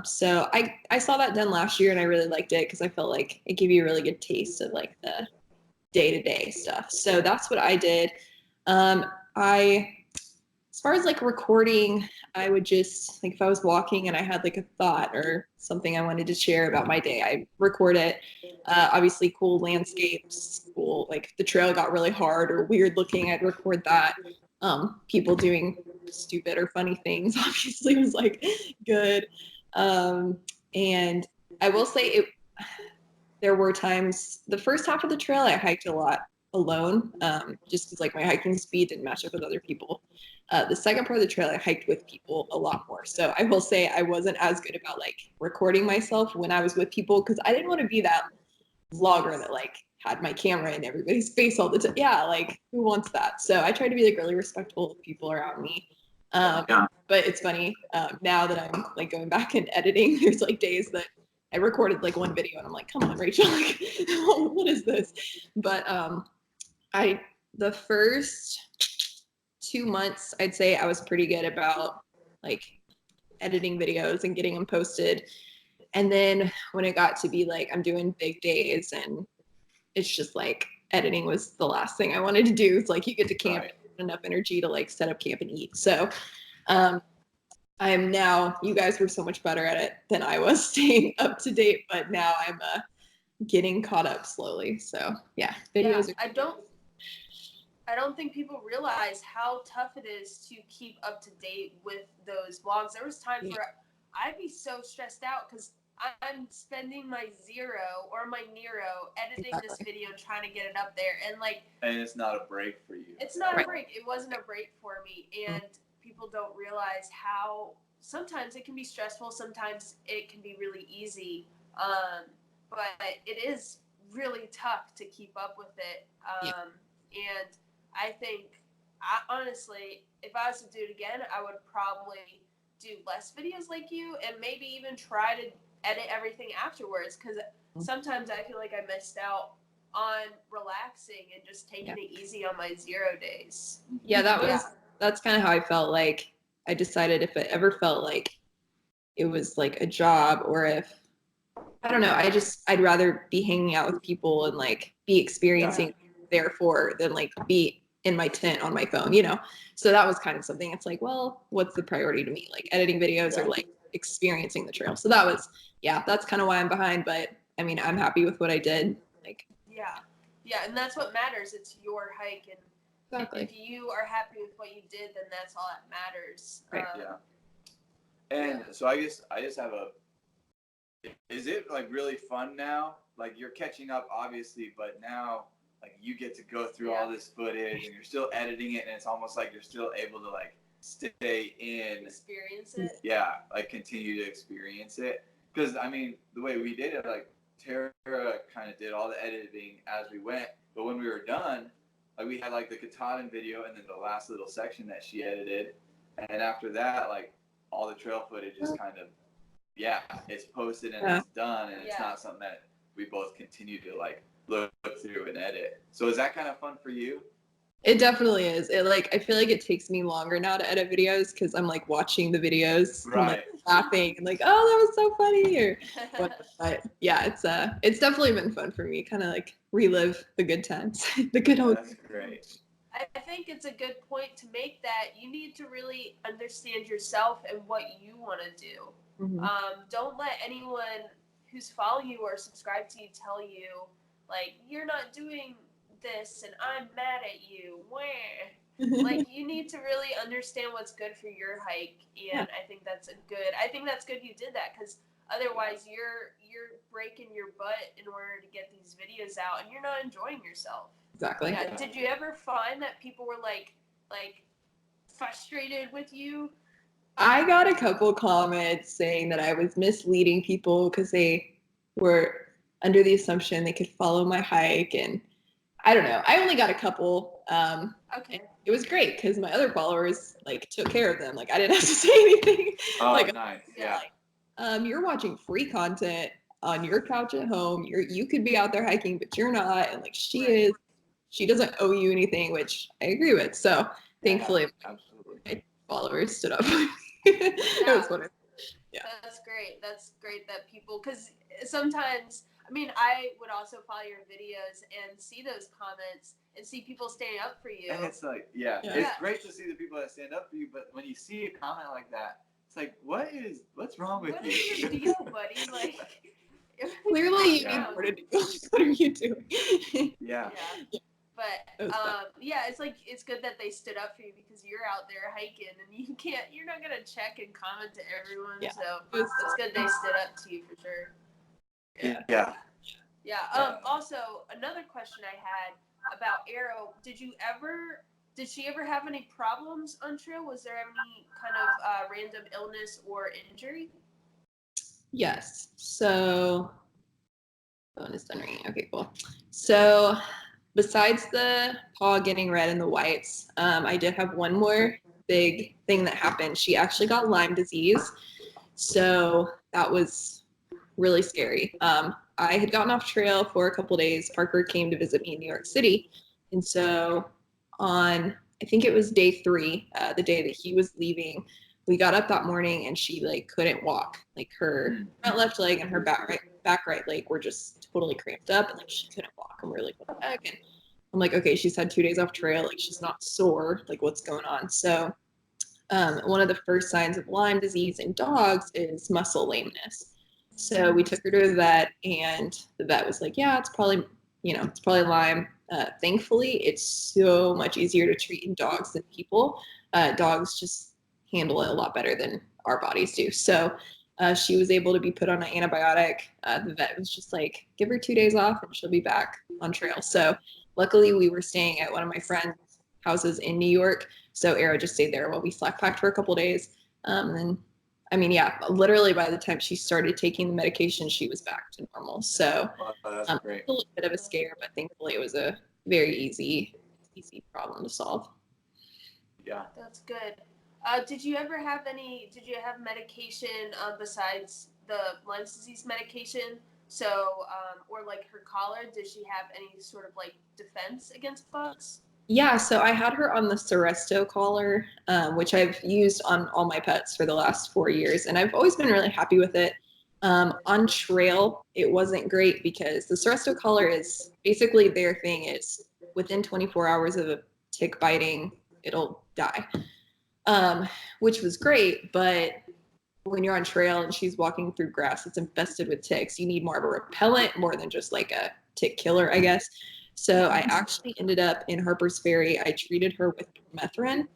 S2: So I saw that done last year and I really liked it because I felt like it gave you a really good taste of like the day-to-day stuff. So that's what I did. As far as like recording, I would just like if I was walking and I had like a thought or something I wanted to share about my day, I record it. Obviously cool landscapes, cool, like if the trail got really hard or weird looking, I'd record that. People doing stupid or funny things obviously was like good. And I will say there were times the first half of the trail I hiked a lot alone, just because like my hiking speed didn't match up with other people. The second part of the trail I hiked with people a lot more. So I will say I wasn't as good about like recording myself when I was with people because I didn't want to be that vlogger that like had my camera in everybody's face all the time. Yeah, like who wants that? So I try to be like really respectful of people around me. But it's funny now that I'm like going back and editing. There's like days that I recorded like one video and I'm like, come on, Rachel, like, what is this? But the first 2 months, I'd say I was pretty good about like editing videos and getting them posted. And then when it got to be like I'm doing big days and it's just like editing was the last thing I wanted to do. It's like you get to camp, enough energy to like set up camp and eat. So I am now, you guys were so much better at it than I was staying up to date, but now I'm getting caught up slowly. So yeah, videos
S1: I don't think people realize how tough it is to keep up to date with those vlogs. There was times where I'd be so stressed out because I'm spending my zero or my Nero editing this video and trying to get it up there.
S3: And it's not a break for you.
S1: It's not a break. It wasn't a break for me. And people don't realize how sometimes it can be stressful. Sometimes it can be really easy. But it is really tough to keep up with it. And I think, honestly, if I was to do it again, I would probably do less videos like you and maybe even try to edit everything afterwards, because sometimes I feel like I missed out on relaxing and just taking it easy on my 0 days.
S2: Yeah, that's kind of how I felt. Like I decided if it ever felt like it was like a job, or if I don't know, I'd rather be hanging out with people and like be experiencing therefore than like be in my tent on my phone, you know? So that was kind of something. It's like, well, what's the priority to me? Like editing videos or like experiencing the trail. So that was, that's kind of why I'm behind. But I mean, I'm happy with what I did. Like,
S1: yeah, and that's what matters. It's your hike, and if you are happy with what you did, then that's all that matters.
S3: And so I just have is it like really fun now? Like you're catching up obviously, but now like you get to go through all this footage and you're still editing it, and it's almost like you're still able to like stay in,
S1: experience it.
S3: Yeah, like continue to experience it. Because I mean, the way we did it, like Tara kind of did all the editing as we went, but when we were done, like we had like the Katahdin video and then the last little section that she edited, and after that, like all the trail footage is kind of it's posted and it's done, and it's not something that we both continue to like look through and edit. So is that kind of fun for you?
S2: It definitely is. It like I feel like it takes me longer now to edit videos because I'm like watching the videos and like laughing and like, oh, that was so funny. Or but yeah, it's definitely been fun for me. Kind of like relive the good times, the good old.
S3: That's great.
S1: I think it's a good point to make that you need to really understand yourself and what you want to do. Don't let anyone who's following you or subscribed to you tell you like you're not doing this and I'm mad at you. Like you need to really understand what's good for your hike, and I think that's good you did that, because otherwise you're breaking your butt in order to get these videos out and you're not enjoying yourself.
S2: Exactly.
S1: Yeah. Did you ever find that people were like frustrated with you?
S2: I got a couple comments saying that I was misleading people because they were under the assumption they could follow my hike, and I don't know. I only got a couple.
S1: Okay.
S2: It was great because my other followers like took care of them. Like I didn't have to say anything.
S3: Oh,
S2: like,
S3: nice.
S2: You're watching free content on your couch at home. You could be out there hiking, but you're not. And like she doesn't owe you anything, which I agree with. So thankfully, my followers stood up. It was funny.
S1: That's great. That's great that people, because sometimes, I mean, I would also follow your videos and see those comments and see people standing up for you.
S3: And it's like, it's great to see the people that stand up for you, but when you see a comment like that, it's like, what's wrong with you?
S1: What is your deal, buddy? Like,
S2: clearly you need more to do. What are you doing?
S1: But it's like it's good that they stood up for you, because you're out there hiking and you're not gonna check and comment to everyone. So it's good they stood up to you for sure. Also, another question I had about Arrow: did she ever have any problems on trail? Was there any kind of random illness or injury?
S2: Yes. So Phone is done ringing. Okay, cool. So besides the paw getting red and the whites, I did have one more big thing that happened. She actually got Lyme disease. So that was really scary. I had gotten off trail for a couple days. Parker came to visit me in New York City. And so on, I think it was day 3, the day that he was leaving, we got up that morning and she like couldn't walk. Like her front left leg and her back right leg were just totally cramped up and like she couldn't walk. And we were like, what the heck? And I'm like, okay, she's had 2 days off trail. Like she's not sore. Like what's going on? So one of the first signs of Lyme disease in dogs is muscle lameness. So we took her to the vet, and the vet was like, "Yeah, it's probably, it's probably Lyme." Thankfully, it's so much easier to treat in dogs than people. Dogs just handle it a lot better than our bodies do. So she was able to be put on an antibiotic. The vet was just like, "Give her 2 days off, and she'll be back on trail." So luckily, we were staying at one of my friends' houses in New York. So Arrow just stayed there while we slack packed for a couple days. And then, I mean, yeah, literally by the time she started taking the medication, she was back to normal. So
S3: That's great.
S2: a little bit of a scare, but thankfully it was a very easy problem to solve.
S3: Yeah.
S1: That's good. Did you have medication besides the Lyme disease medication? So, or like her collar, did she have any sort of like defense against bugs?
S2: Yeah, so I had her on the Seresto collar, which I've used on all my pets for the last 4 years, and I've always been really happy with it. On trail, it wasn't great because the Seresto collar is basically their thing is within 24 hours of a tick biting, it'll die, which was great. But when you're on trail and she's walking through grass that's infested with ticks, you need more of a repellent more than just like a tick killer, I guess. So I actually ended up in Harper's Ferry. I treated her with permethrin,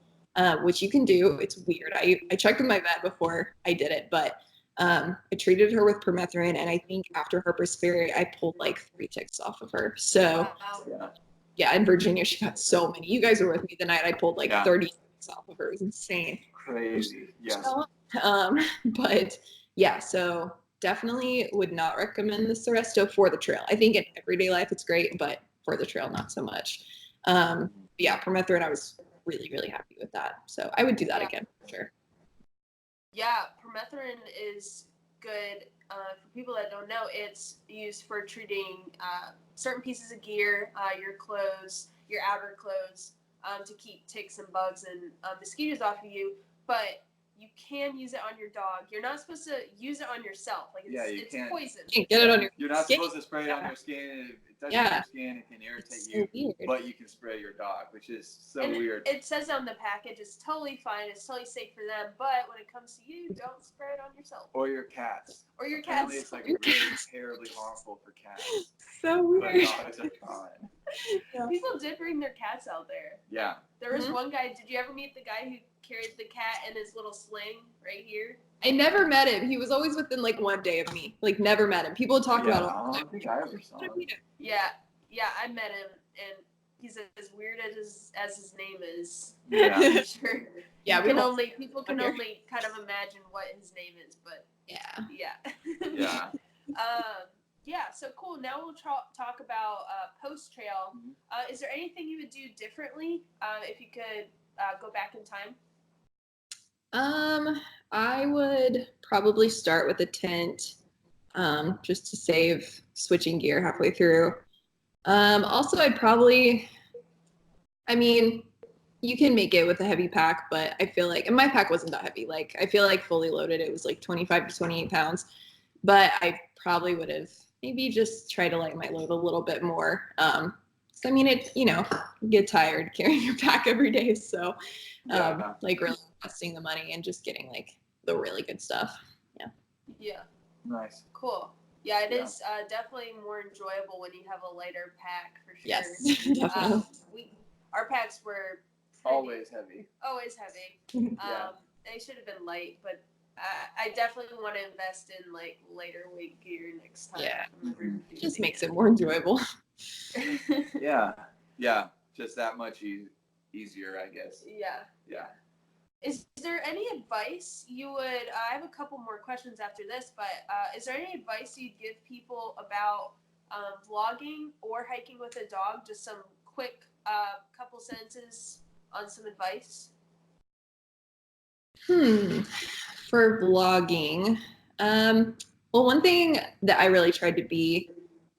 S2: which you can do. It's weird. I checked with my vet before I did it, but I treated her with permethrin, and I think after Harper's Ferry, I pulled like 3 ticks off of her. So
S1: Wow.
S2: yeah, in Virginia, she got so many. You guys were with me the night I pulled like 30 ticks off of her. It was insane.
S3: Crazy. Yes.
S2: But yeah, so definitely would not recommend the Seresto for the trail. I think in everyday life it's great, but for the trail, not so much. Yeah, permethrin, I was really, really happy with that. So I would do that again for sure.
S1: Yeah, permethrin is good. For people that don't know, it's used for treating certain pieces of gear, your clothes, your outer clothes, to keep ticks and bugs and mosquitoes off of you. But you can use it on your dog. You're not supposed to use it on yourself. Like it's poison.
S2: You can get it on your
S3: You're not
S2: skin.
S3: supposed to spray it on your skin. It touches your skin. It can irritate
S2: so
S3: you.
S2: Weird.
S3: But you can spray your dog, which is so
S1: and
S3: weird.
S1: It says on the package it's totally fine. It's totally safe for them. But when it comes to you, don't spray it on yourself.
S3: Or your cats.
S1: Or your
S3: Apparently
S1: cats.
S3: it's like really terribly harmful for cats.
S2: So weird.
S3: But dogs are fine.
S1: Yeah. People did bring their cats out there.
S3: Yeah.
S1: There was one guy. Did you ever meet the guy who carried the cat in his little sling right here?
S2: I never met him. He was always within like 1 day of me. Like never met him. People talk about him.
S3: I don't think I ever saw him.
S1: Yeah, I met him, and he's as weird as his name is.
S3: Yeah.
S1: I'm sure.
S2: Yeah,
S1: People can only kind of imagine what his name is, but
S2: yeah.
S3: Yeah.
S1: Yeah, so cool. Now we'll talk about post trail. Is there anything you would do differently if you could go back in time?
S2: I would probably start with a tent, just to save switching gear halfway through. Also, I mean, you can make it with a heavy pack, but I feel like, and my pack wasn't that heavy. Like, I feel like fully loaded, it was like 25 to 28 pounds, but I probably would have maybe just tried to lighten my load a little bit more. I mean, you get tired carrying your pack every day. So, like really investing the money and just getting like the really good stuff. Yeah.
S1: Yeah.
S3: Nice.
S1: Cool. Yeah, it is definitely more enjoyable when you have a lighter pack for sure.
S2: Yes, definitely.
S1: Our packs were
S3: always heavy.
S1: Always heavy. They should have been light, but I definitely want to invest in like lighter weight gear next time.
S2: Yeah, it just makes it more enjoyable.
S3: Yeah, just that much easier, I guess. Yeah.
S1: Is there any advice you would? I have a couple more questions after this, but is there any advice you'd give people about vlogging or hiking with a dog? Just some quick couple sentences on some advice.
S2: For vlogging, well, one thing that I really tried to be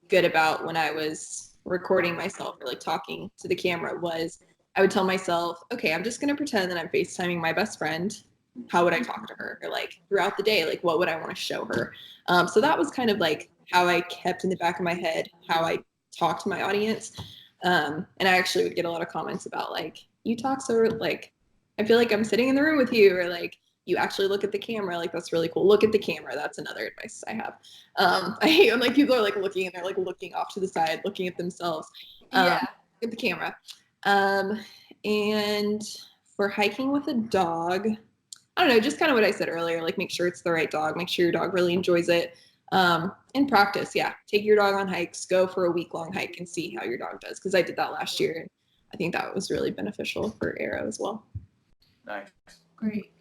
S2: good about when I was recording myself or like talking to the camera was I would tell myself, okay, I'm just gonna pretend that I'm FaceTiming my best friend. How would I talk to her? Or like throughout the day, like what would I want to show her? So that was kind of like how I kept in the back of my head how I talk to my audience. And I actually would get a lot of comments about like, you talk so like, I feel like I'm sitting in the room with you, or like you actually look at the camera, like that's really cool. Look at the camera. That's another advice I have. I hate when like people are like looking and they're like looking off to the side, looking at themselves.
S1: Yeah.
S2: Look at the camera. And for hiking with a dog, I don't know, just kind of what I said earlier, like make sure it's the right dog, make sure your dog really enjoys it. And practice, yeah. Take your dog on hikes, go for a week-long hike and see how your dog does. Because I did that last year, and I think that was really beneficial for Arrow as well.
S3: Nice.
S1: Great.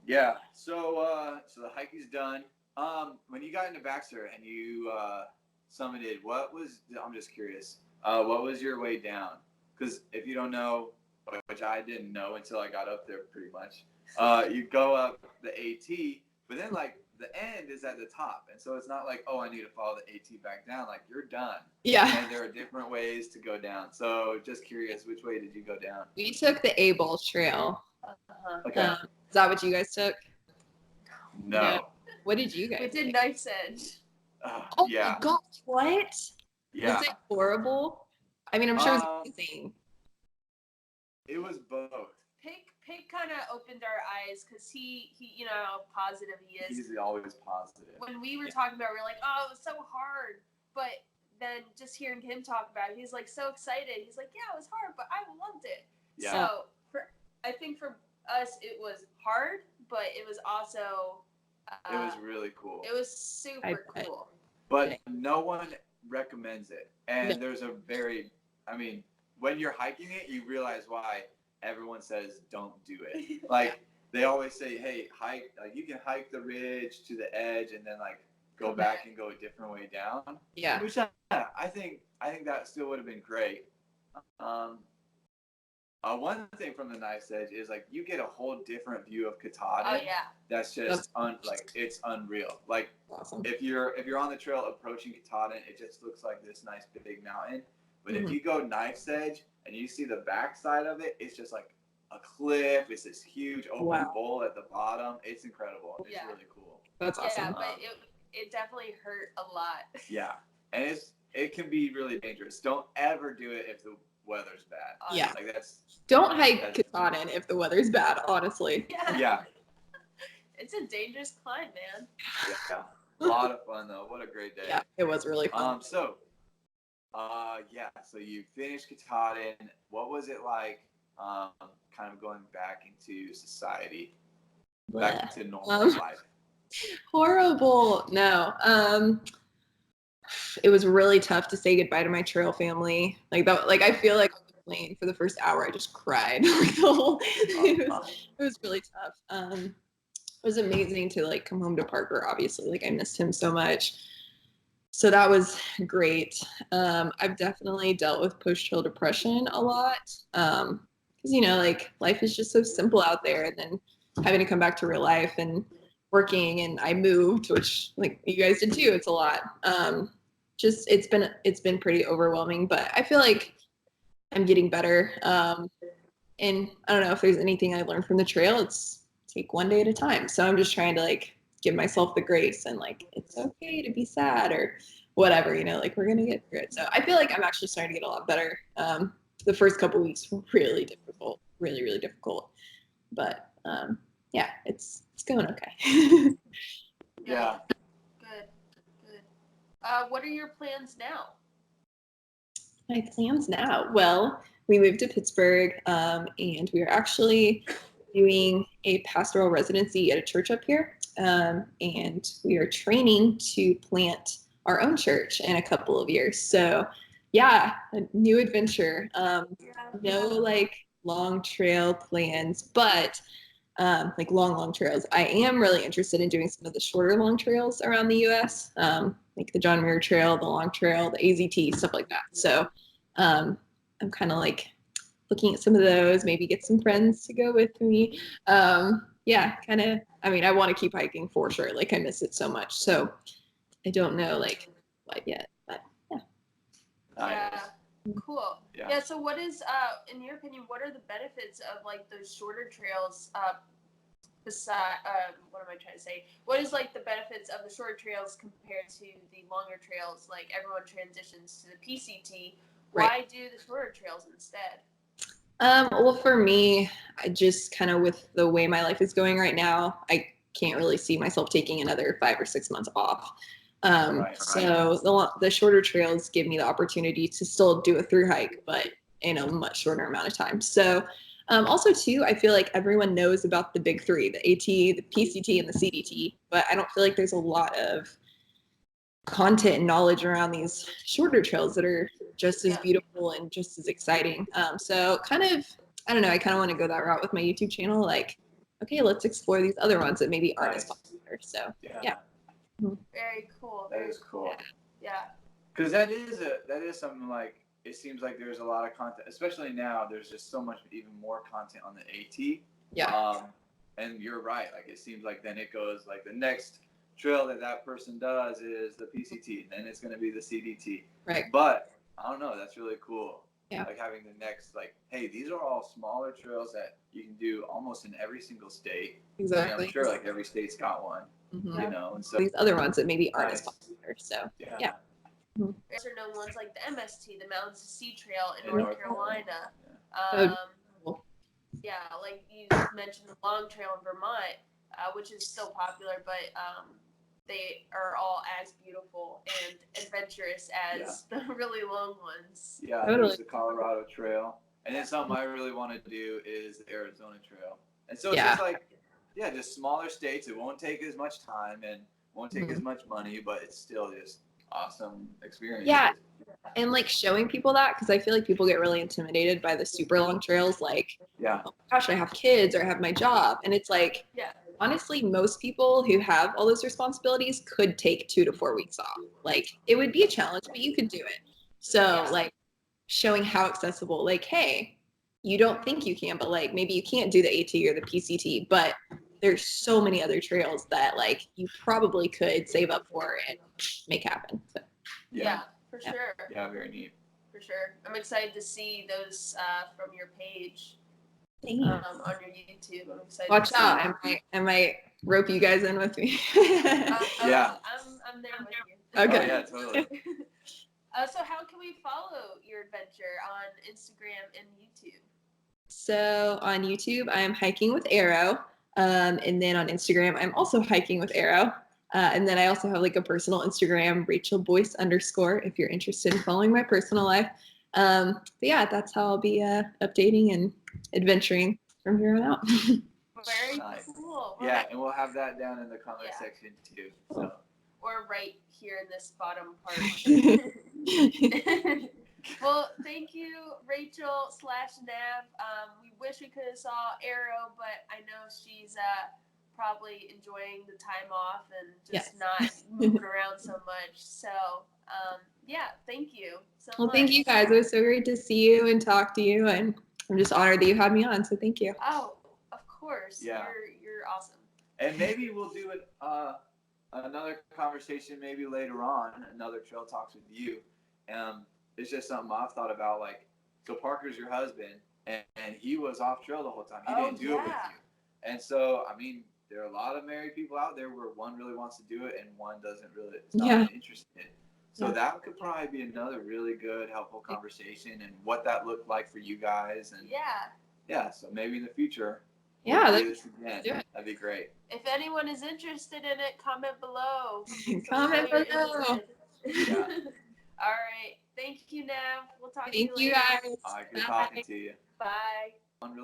S3: Yeah. So the hike is done. When you got into Baxter and you summited, I'm just curious. What was your way down? Because if you don't know, which I didn't know until I got up there pretty much, you go up the AT, but then like the end is at the top. And so it's not like, oh, I need to follow the AT back down. Like you're done.
S2: Yeah.
S3: And there are different ways to go down. So just curious, which way did you go down?
S2: We took the A-Ball Trail.
S3: Okay.
S2: Is that what you guys took?
S3: No.
S2: What did you
S1: We
S2: guys
S1: did
S2: take?
S1: Knife's Edge.
S2: Oh
S3: Yeah.
S2: my gosh, what?
S3: Yeah.
S2: Was it horrible? I mean, I'm sure it was amazing.
S3: It was both.
S1: Pig kind of opened our eyes because he you know how positive he is.
S3: He's always positive.
S1: When we were talking about it, we were like, oh, it was so hard. But then just hearing him talk about it, he's like so excited. He's like, yeah, it was hard, but I loved it.
S3: Yeah.
S1: So I think for us, it was hard, but it was also
S3: It was really cool.
S1: It was super cool.
S3: But no one recommends it. And
S2: No.
S3: there's when you're hiking it, you realize why everyone says don't do it. Like they always say, hey, hike, like you can hike the ridge to the edge and then like go back and go a different way down.
S2: Yeah.
S3: Which I think that still would have been great. One thing from the Knife's Edge is like you get a whole different view of Katahdin.
S1: Oh yeah.
S3: That's just it's unreal. Like
S2: Awesome.
S3: if you're on the trail approaching Katahdin, it just looks like this nice big mountain. But if you go Knife's Edge and you see the backside of it, it's just like a cliff. It's this huge open bowl at the bottom. It's incredible. It's really cool.
S2: That's awesome.
S1: Yeah, but it definitely hurt a lot.
S3: Yeah, and it can be really dangerous. Don't ever do it if the weather's bad.
S2: Yeah.
S3: Like
S2: Don't hike Katahdin if the weather's bad, honestly.
S3: Yeah.
S1: It's a dangerous climb, man.
S3: Yeah. A lot of fun though. What a great day.
S2: Yeah, it was really fun.
S3: So you finished Katahdin. What was it like kind of going back into society? Back into normal life?
S2: Horrible. No. It was really tough to say goodbye to my trail family. Like that, like I feel like on the plane for the first hour I just cried. Like the whole it was really tough. It was amazing to like come home to Parker, obviously. Like I missed him so much. So that was great. I've definitely dealt with post-trail depression a lot. Because like life is just so simple out there, and then having to come back to real life and working, and I moved, which like you guys did too. It's a lot. Just it's been pretty overwhelming, but I feel like I'm getting better. And I don't know if there's anything I learned from the trail. It's take one day at a time. So I'm just trying to like give myself the grace and like it's okay to be sad or whatever, like we're gonna get through it. So I feel like I'm actually starting to get a lot better. The first couple of weeks were really difficult, really difficult, but yeah, it's going okay.
S1: Yeah. Good. What are your plans now?
S2: My plans now? Well, we moved to Pittsburgh, and we are actually doing a pastoral residency at a church up here, and we are training to plant our own church in a couple of years. So, yeah, a new adventure. No like long trail plans, but like long trails. I am really interested in doing some of the shorter long trails around the U.S. like the John Muir Trail, the Long Trail, the AZT, stuff like that. So I'm kind of like looking at some of those, maybe get some friends to go with me. Yeah, kind of. I mean, I want to keep hiking for sure. Like I miss it so much. So I don't know like what yet, but yeah.
S1: Yeah. Cool.
S3: Yeah.
S1: Yeah. So, what is, in your opinion, what are the benefits of like those shorter trails? Beside, what am I trying to say? What is like the benefits of the shorter trails compared to the longer trails? Like everyone transitions to the PCT. Why
S2: Right.
S1: do the shorter trails instead?
S2: Well, for me, I just kind of with the way my life is going right now, I can't really see myself taking another 5 or 6 months off. So the shorter trails give me the opportunity to still do a through hike, but in a much shorter amount of time. So also too, I feel like everyone knows about the big three, the AT, the PCT, and the CDT, but I don't feel like there's a lot of content and knowledge around these shorter trails that are just as beautiful and just as exciting. So kind of, I don't know, I kind of want to go that route with my YouTube channel. Like, okay, let's explore these other ones that maybe aren't as popular. So yeah.
S1: Very cool.
S3: That is cool.
S1: Yeah.
S3: Because that is something like, it seems like there's a lot of content, especially now. There's just so much even more content on the AT.
S2: Yeah.
S3: And you're right. Like it seems like then it goes like the next trail that person does is the PCT, and then it's going to be the CDT.
S2: Right.
S3: But I don't know. That's really cool.
S2: Yeah.
S3: Like having the next, like, hey, these are all smaller trails that you can do almost in every single state.
S2: Exactly.
S3: I mean, I'm sure like every state's got one.
S2: Mm-hmm.
S3: You know, and so
S2: these other ones that maybe aren't as popular. So yeah.
S1: There's known ones like the MST, the Mountains to Sea Trail in North Carolina.
S2: Cool.
S1: Yeah, like you mentioned the Long Trail in Vermont, which is still popular, but they are all as beautiful and adventurous as the really long ones.
S3: Yeah, there's the Colorado Trail. And then something I really want to do is the Arizona Trail. And so it's just like, just smaller states. It won't take as much time and won't take as much money, but it's still just awesome experience.
S2: Yeah. And like showing people that, because I feel like people get really intimidated by the super long trails. Like, oh my gosh, I have kids or I have my job. And it's like, honestly, most people who have all those responsibilities could take 2 to 4 weeks off. Like, it would be a challenge, but you could do it. So, like, showing how accessible, like, hey, you don't think you can, but like, maybe you can't do the AT or the PCT, but there's so many other trails that like you probably could save up for and make happen. So,
S1: yeah, for sure.
S3: Yeah, very neat.
S1: For sure. I'm excited to see those from your page.
S2: Thank you.
S1: On your YouTube. I'm excited.
S2: Watch out. I might rope you guys in with me.
S3: Yeah.
S1: I'm there with you.
S2: Okay.
S3: Oh, yeah, totally.
S1: So how can we follow your adventure on Instagram and YouTube?
S2: So on YouTube, I'm hiking with Arrow. And then on Instagram, I'm also hiking with Arrow. And then I also have like a personal Instagram, _RachelBoyce_, if you're interested in following my personal life. But yeah, that's how I'll be updating and adventuring from here on out.
S1: Very cool.
S3: Yeah, and we'll have that down in the comment section too. So.
S1: Or right here in this bottom part. Well, thank you, Rachel/Nav. We wish we could have saw Arrow, but I know she's probably enjoying the time off and just not moving around so much. So, thank you so much.
S2: Well, thank you guys. It was so great to see you and talk to you, and I'm just honored that you had me on. So thank you.
S1: Oh, of course.
S3: Yeah.
S1: You're awesome.
S3: And maybe we'll do it. Another conversation maybe later on, another trail talks with you. It's just something I've thought about. Like, so Parker's your husband, and he was off trail the whole time. He didn't do it with you. And so, I mean, there are a lot of married people out there where one really wants to do it and one doesn't really, it's not interested. So that could probably be another really good, helpful conversation and what that looked like for you guys. And so maybe in the future, we'll do this again. That'd be great.
S1: If anyone is interested in it, comment below.
S2: Comment below.
S3: Yeah.
S1: All right. Thank you, Nav. We'll talk to you
S2: Thank you
S1: later.
S2: guys.
S3: All right, good talking to you.
S1: Bye.